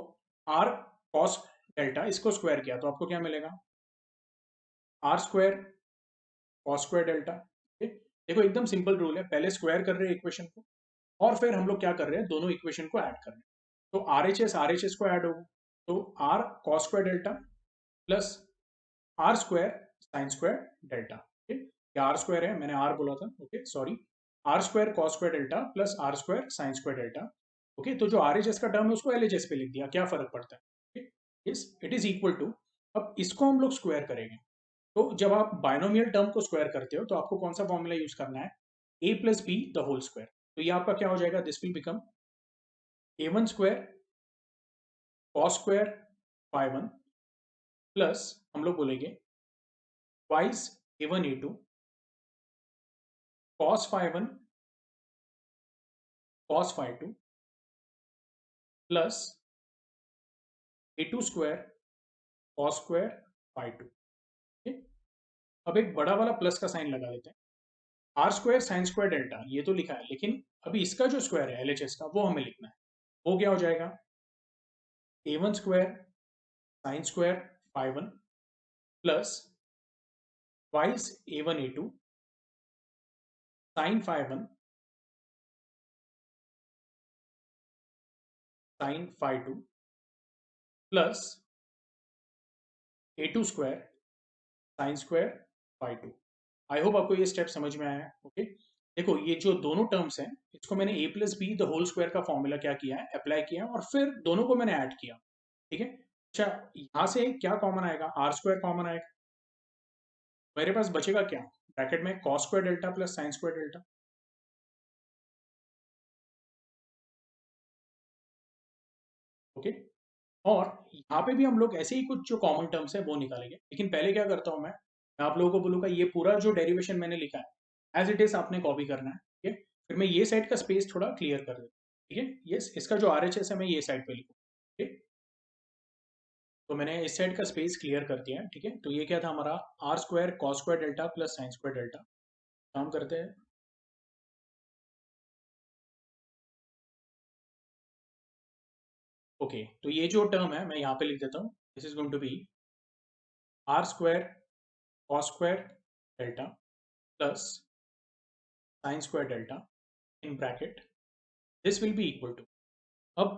आर कॉस डेल्टा इसको स्क्वायर किया तो आपको क्या मिलेगा, R square cos square delta. देखो एकदम सिंपल रूल है, पहले स्क्वायर कर रहे हैं इक्वेशन को और फिर हम लोग क्या कर रहे हैं, दोनों इक्वेशन को ऐड कर रहे हैं। तो आर एच एस को ऐड होगा, तो R cos square delta plus R square sine square delta. Okay, ये आर स्क्वायर है, मैंने आर बोला था, okay sorry, R square cos square delta plus R square sine square delta. Okay, तो जो आर एच एस का term है उसको एल एच एस पे लिख दिया, क्या फर्क पड़ता है, इस इट इज इक्वल टू, अब इसको हम लोग स्क्वायर करेंगे। तो जब आप बाइनोमियल टर्म को स्क्वायर करते हो तो आपको कौन सा फॉर्मूला यूज करना है, A plus B the whole square. तो ये आपका क्या हो जाएगा, this will become A one square cos square phi one plus हम लोग बोलेंगे twice A one A two cos phi one cos phi two plus A two square cos square phi two. अब एक बड़ा वाला प्लस का sign लगा देते हैं, R square sine square delta ये तो लिखा है, लेकिन अभी इसका जो स्क्वायर है एलएचएस का वो हमें लिखना है। वो क्या हो जाएगा, A one square sine square phi one plus twice A one A two sine phi one sine phi two plus A two square sine square phi two. I hope आपको ये स्टेप समझ में आया है। ओके, देखो ये जो दोनों टर्म्स हैं इसको मैंने A plus B the whole square का फॉर्मूला क्या किया है, अप्लाई किया है, और फिर दोनों को मैंने ऐड किया, ठीक है। अच्छा, यहाँ से क्या कॉमन आएगा, आर स्क्वायर कॉमन आएगा, मेरे पास बचेगा क्या, ब्रैकेट में cos square delta plus sine square delta. Okay, और यहाँ पे भी हम लोग ऐसे ही कुछ जो कॉमन टर्म्स है वो निकालेंगे, लेकिन पहले क्या करता हूँ मैं आप लोगों को बोलूंगा ये पूरा जो डेरिवेशन मैंने लिखा है एज इट इज आपने कॉपी करना है, ठीक है। फिर मैं ये साइड का स्पेस थोड़ा क्लियर कर देता हूँ, ठीक है। ये इसका जो आर एच एस है मैं ये साइड पे लिखूँ, ठीक। तो मैंने इस साइड का स्पेस क्लियर कर दिया है, ठीक है। तो ये क्या था हमारा, R square cos square delta plus sine square delta. काम करते हैं, ओके, तो ये जो टर्म है मैं यहाँ पे लिख देता हूँ, this is going to be R square cos square delta plus sine square delta in bracket, this will be equal to, अब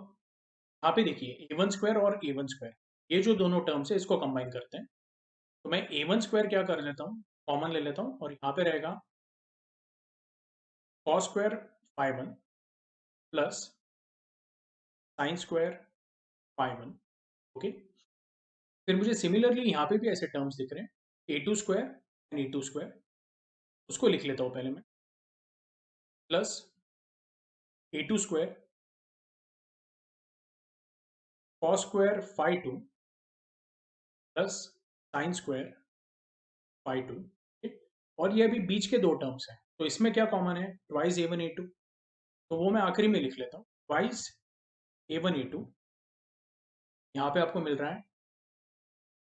यहाँ पे देखिए ए वन स्क्वायर और ए वन स्क्वायर, ये जो दोनों टर्म्स है इसको कंबाइन करते हैं। तो मैं a1 स्क्वायर क्या कर लेता हूँ, कॉमन ले लेता हूँ, और यहाँ पे रहेगा cos square phi one plus sine square phi one. Okay, फिर मुझे सिमिलरली यहाँ पे भी ऐसे टर्म्स दिख रहे हैं, a2 square and e2 square, उसको लिख लेता हूँ पहले मैं, plus a2 square cos square phi two plus sine square phi two. और ये अभी बीच के दो टर्म्स हैं, तो इसमें क्या कॉमन है, ट्वाइस a1 a2, तो वो मैं आखिरी में लिख लेता हूँ, ट्वाइस a1 a2। यहाँ पे आपको मिल रहा है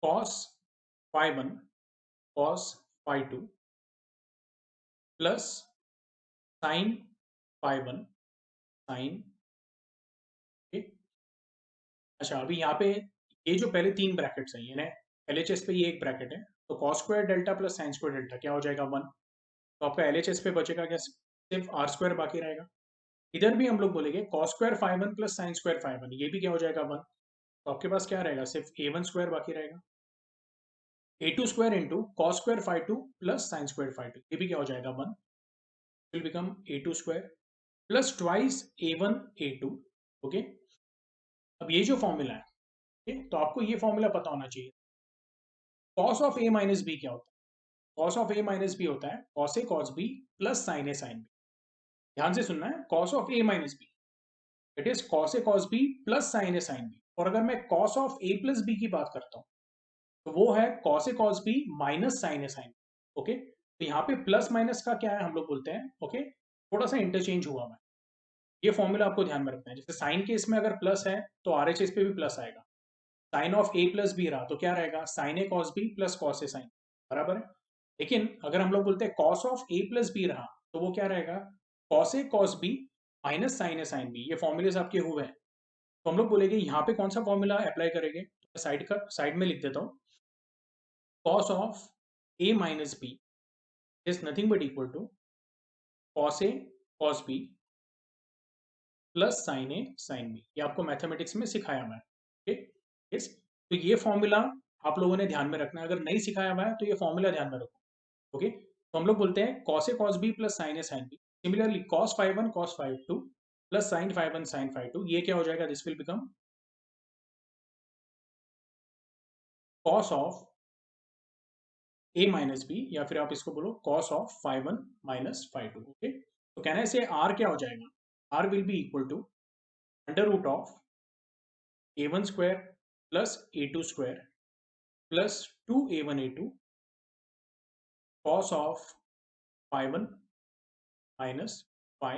cos phi one cos phi two plus sine phi one sine. अच्छा, अभी यहाँ पे ये जो पहले तीन ब्रैकेट्स हैं, ये ना LHS पे ये एक ब्रैकेट है, तो cos square delta plus sine square delta क्या हो जाएगा, 1। तो आपका LHS पे बचेगा क्या, सिर्फ आर स्क्वायर बाकी रहेगा। इधर भी हम लोग बोलेंगे cos square phi one plus sine square phi one, ये भी क्या हो जाएगा, 1। तो आपके पास क्या रहेगा, सिर्फ a1 स्क्वायर बाकी रहेगा, a2 square into cos square phi two plus sine square phi two, ये भी क्या हो जाएगा, 1। Will become a2 square plus twice a1 a2। Okay, अब ये जो फॉर्मूला है, तो आपको ये फॉर्मूला पता होना चाहिए। Cos of a minus b क्या होता है, cos of a minus b होता है cos a cos B plus sine a sine b. ध्यान से सुनना है, cos of a minus b it is cos a cos B plus sine a sine b. और अगर मैं cos of a plus b की बात करता हूँ, तो वो है cos a cos b minus sine a sine b. Okay, तो यहाँ पे प्लस माइनस का क्या है, हम लोग बोलते हैं, ओके, थोड़ा सा इंटरचेंज हुआ है। ये फॉर्मूला आपको ध्यान में रखना है, जैसे साइन के इसमें अगर प्लस है तो RHS पे भी प्लस आएगा। Sine of a plus b रहा तो क्या रहेगा, sine a cos B plus cos a sine, बराबर है। लेकिन अगर हम लोग बोलते हैं cos of a plus b रहा, तो वो क्या रहेगा, cos a cos b minus sine a sine b. ये फॉर्मूलेस आपके हुए हैं, तो हम लोग बोलेंगे यहाँ पे कौन सा फॉर्मूला अप्लाई करेंगे, तो साइड में लिख देता हूँ, cos of a minus b is nothing but equal to cos a cos B plus sine a sine b. ये आपको मैथमेटिक्स में सिखाया हुआ है, ठीक, यस। तो ये फॉर्मूला आप लोगों ने ध्यान में रखना है, अगर नहीं सिखाया हुआ है तो ये फॉर्मूला ध्यान में रखो। ओके, तो हम लोग बोलते हैं cos a cos B plus sine a sine b. Similarly cos phi one cos phi two plus sine phi one sine phi two, ये क्या हो जाएगा, this will become cos of a minus b, या फिर आप इसको बोलो cos of phi one minus phi two. Okay, तो कहने से आर क्या हो जाएगा, R will be equal to under root of a1 square plus a2 square plus 2a1 a2 cos of phi one minus phi.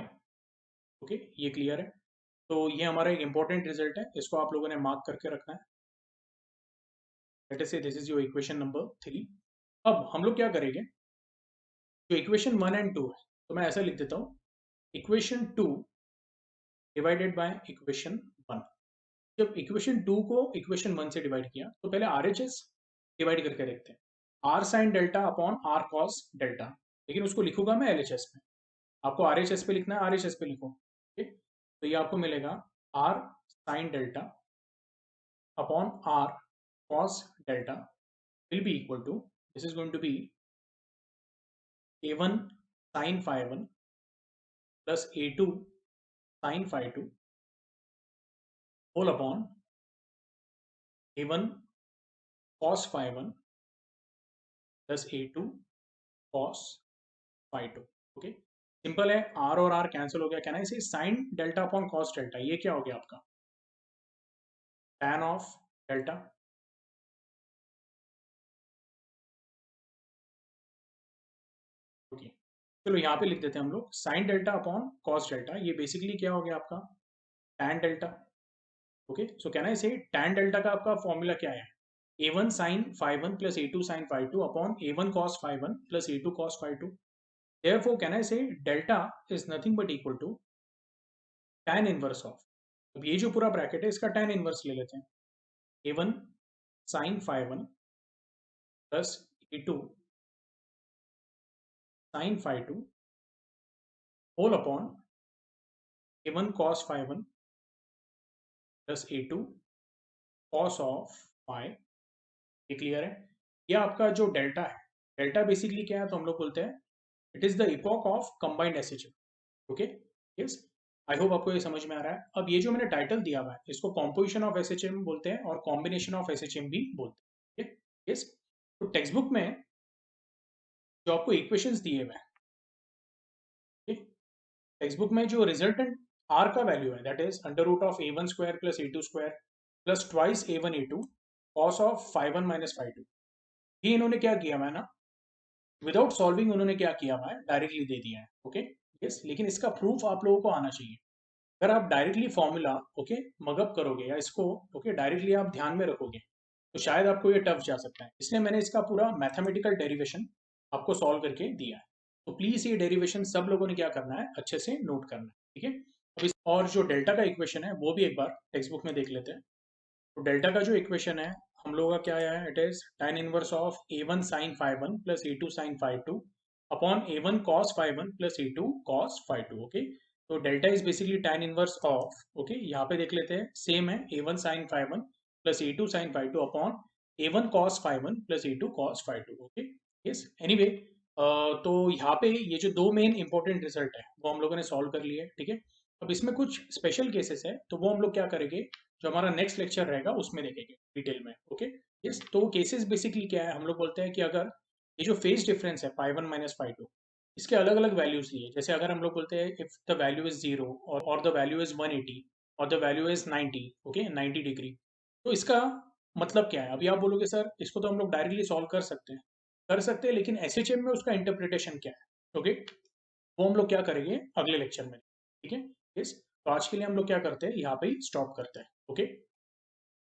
Okay, ये clear है। तो ये हमारा एक इंपॉर्टेंट रिजल्ट है, इसको आप लोगों ने मार्क करके रखना है। लेट अस से this is your equation number 3। अब हम लोग क्या करेंगे, जो इक्वेशन 1 एंड 2 है, तो मैं ऐसा लिख देता हूँ, इक्वेशन 2 डिवाइडेड बाय इक्वेशन 1। जब इक्वेशन 2 को इक्वेशन 1 से डिवाइड किया, तो पहले RHS डिवाइड करके देखते हैं, R sine delta upon R cos delta, लेकिन उसको लिखूंगा मैं LHS में। आपको RHS पे लिखना है, RHS पे लिखो, ठीक। तो ये आपको मिलेगा R sine delta upon R cos delta will be equal to, this is going to be a1 sin phi 1 plus a2 sin phi 2 whole upon a1 cos phi 1 plus a2 cos phi 2। Okay, simple है, r और r cancel हो गया, कहना है इसे sin delta upon cos delta, ये क्या हो गया आपका, tan ऑफ डेल्टा। ओके, चलो यहाँ पे लिख देते हैं हम लोग sin delta upon cos delta, ये बेसिकली क्या हो गया आपका, tan डेल्टा। ओके, सो कहना है इसे tan डेल्टा का आपका फॉर्मूला क्या है, a1 sin phi 1 plus a2 sin phi 2 upon a1 cos phi 1 plus a2 cos phi 2। Therefore, can I say delta is nothing but equal to tan inverse of, अब ये जो पूरा bracket है इसका tan इनवर्स ले लेते हैं, a1 sin phi 1 plus a2 sin phi 2 whole upon a1 cos phi 1 plus a2 cos of phi, ये क्लियर है। ये आपका जो डेल्टा है, डेल्टा बेसिकली क्या है, तो हम लोग बोलते हैं it is the epoch of combined SHM. Okay, yes, I hope आपको ये समझ में आ रहा है। अब ये जो मैंने टाइटल दिया हुआ है, इसको कॉम्पोजिशन ऑफ एसएचएम बोलते हैं और कॉम्बिनेशन ऑफ एसएचएम भी बोलते हैं। यस, तो टेक्स्ट बुक में जो आपको इक्वेशंस दिए हुए हैं, टेक्स्ट बुक में जो रिजल्टेंट आर का वैल्यू है, that is under root of a1 square plus a2 square plus twice a1 a2 cos of five one minus five two, ये इन्होंने क्या किया हुआ है ना, विदाउट सॉल्विंग उन्होंने क्या किया हुआ है, डायरेक्टली दे दिया है। ओके, यस, लेकिन इसका प्रूफ आप लोगों को आना चाहिए। अगर आप डायरेक्टली फॉर्मूला ओके मगअप करोगे या इसको ओके डायरेक्टली आप ध्यान में रखोगे, तो शायद आपको ये टफ जा सकता है। इसलिए मैंने इसका पूरा मैथमेटिकल डेरिवेशन आपको सॉल्व करके दिया है। तो प्लीज ये डेरिवेशन सब लोगों ने क्या करना है, अच्छे से नोट करना है, ठीक है। अब इस और जो डेल्टा का इक्वेशन है वो भी एक बार टेक्स्ट बुक में देख लेते हैं। तो डेल्टा का जो इक्वेशन है हम लोगों का क्या है, it is tan inverse of a1 sin phi one plus a2 sin phi two upon a1 cos phi one plus a2 cos phi two. Okay, तो delta is basically tan inverse of, okay यहाँ पे देख लेते हैं, same है a1 sin phi one plus a2 sin phi two upon a1 cos phi one plus a2 cos phi two. Okay, yes, anyway, तो यहाँ पे ये जो दो मेन इंपॉर्टेंट रिजल्ट है वो हम लोगों ने सॉल्व कर लिए, ठीक है। अब इसमें कुछ स्पेशल केसेस है, तो वो हम लोग क्या करेंगे, जो हमारा नेक्स्ट लेक्चर रहेगा उसमें देखेंगे डिटेल में। ओके, यस, तो केसेस बेसिकली क्या है, हम लोग बोलते हैं कि अगर ये जो फेज डिफरेंस है five one minus five two, इसके अलग अलग वैल्यूज लिए, जैसे अगर हम लोग बोलते हैं if the value is zero और द वैल्यू इज 180 और the value is 90, okay 90 degree, तो इसका मतलब क्या है। अभी आप बोलोगे सर इसको तो हम लोग डायरेक्टली सॉल्व कर सकते हैं, लेकिन एसएचएम में उसका इंटरप्रिटेशन क्या है, ओके वो हम लोग क्या करेंगे अगले लेक्चर में, ठीक है। यस, तो आज के लिए हम लोग क्या करते हैं, यहाँ पे ही स्टॉप करते हैं। ओके।